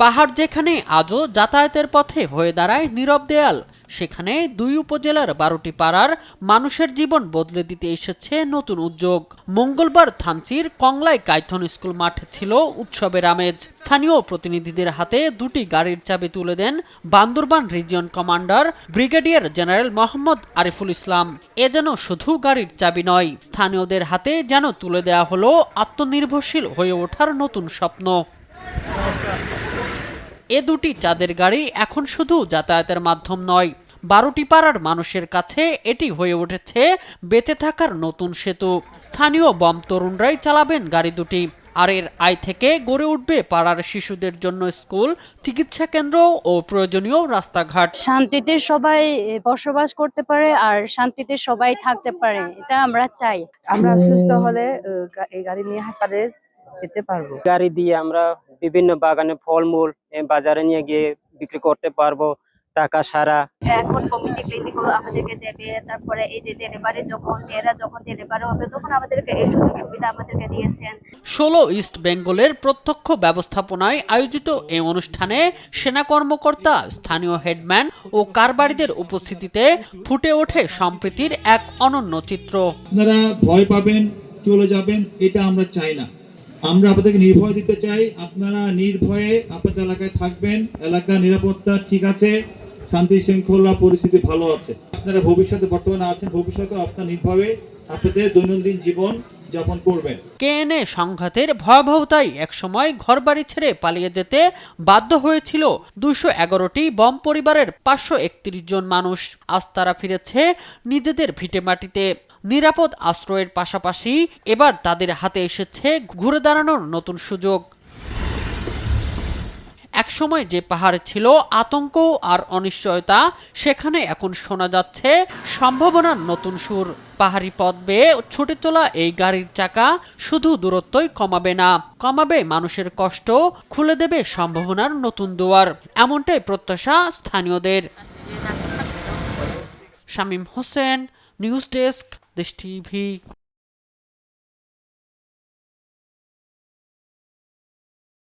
পাহাড় যেখানে আজও যাতায়াতের পথে হয়ে দাঁড়ায় নীরব দেয়াল, সেখানে দুই উপজেলার ১২টি পাড়ার মানুষের জীবন বদলে দিতে এসেছে নতুন উদ্যোগ। মঙ্গলবার থানচির কংলায় কাইথন স্কুল মাঠে ছিল উৎসবের আমেজ। স্থানীয় প্রতিনিধিদের হাতে দুটি গাড়ির চাবি তুলে দেন Bandarban region commander brigadier general Mohammad Ariful Islam. এ যেন শুধু গাড়ির চাবি নয়, স্থানীয়দের হাতে যেন তুলে দেয়া হলো আত্মনির্ভরশীল হয়ে ওঠার নতুন স্বপ্ন। এ দুটি চাঁদের গাড়ি এখন শুধু যাতায়াতের মাধ্যম নয়, ১২টি পাড়ার মানুষের কাছে এটি হয়ে উঠেছে বেঁচে থাকার নতুন সেতু। স্থানীয় বম তরুণরাই চালাবেন গাড়ি দুটি, আর এর আয় থেকে গড়ে উঠবে পাড়ার শিশুদের জন্য স্কুল, চিকিৎসা কেন্দ্র ও প্রয়োজনীয় রাস্তাঘাট। শান্তিতে সবাই বসবাস করতে পারে আর শান্তিতে সবাই থাকতে পারে, এটা আমরা চাই। আমরা সুস্থ হলে এই গাড়ি নিয়ে হাসপাতালে যেতে পারবো। গাড়ি দিয়ে আমরা বিভিন্ন বাগানে ফলমূল বাজারে নিয়ে গিয়ে বিক্রি করতে পারবো টাকা সারা। এখন কমিটি ক্লিনিক আমাদেরকে দেবে, তারপরে এই যে ডেলিভারি যখন মেয়েরা যখন ডেলিভারি হবে তখন আমাদেরকে এই সুযোগ সুবিধা আমাদেরকে দিয়েছেন। ১৬ ইস্ট বেঙ্গলের প্রত্যক্ষ ব্যবস্থাপনায় আয়োজিত এই অনুষ্ঠানে সেনা কর্মকর্তা, স্থানীয় হেডম্যান ও কারবারিদের উপস্থিতিতে ফুটে ওঠে সম্প্রীতির এক অনন্য চিত্র। আপনারা ভয় পাবেন, চলে যাবেন, এটা আমরা চাই না। আমরা আপনাদেরকে নির্ভয় দিতে চাই। আপনারা নির্ভয়ে আপনাদের এলাকায় থাকবেন, এলাকার নিরাপত্তা ঠিক আছে, শান্তি শৃঙ্খলা পরিস্থিতি ভালো আছে। আপনারা ভবিষ্যতে বর্তমানে আছেন, ভবিষ্যতে আপনারা নির্ভয়ে আপনাদের দৈনন্দিন জীবন যাপন করবেন। কেএনএ সংঘাতের ভয়াবহতায় একসময় ঘরবাড়ি ছেড়ে পালিয়ে যেতে বাধ্য হয়েছিল ২১১টি বম পরিবারের ৫৩১ জন মানুষ। আজ তারা ফিরেছে নিজেদের ভিটেমাটিতে। নিরাপদ আশ্রয়ের পাশাপাশি এবার তাদের হাতে এসেছে ঘুরে দাঁড়ানোর নতুন সুযোগ। একসময় যে পাহাড়ে ছিল আতঙ্ক আর অনিশ্চয়তা, সেখানে এখন শোনা যাচ্ছে সম্ভাবনার নতুন সুর। পাহাড়ি পথ বেয়ে ছুটে চলা এই গাড়ির চাকা শুধু দূরত্বই কমাবে না, কমাবে মানুষের কষ্ট, খুলে দেবে সম্ভাবনার নতুন দুয়ার। এমনটাই প্রত্যাশা স্থানীয়দের। শামীম হোসেন, নিউজ ডেস্ক, দেশ টিভি।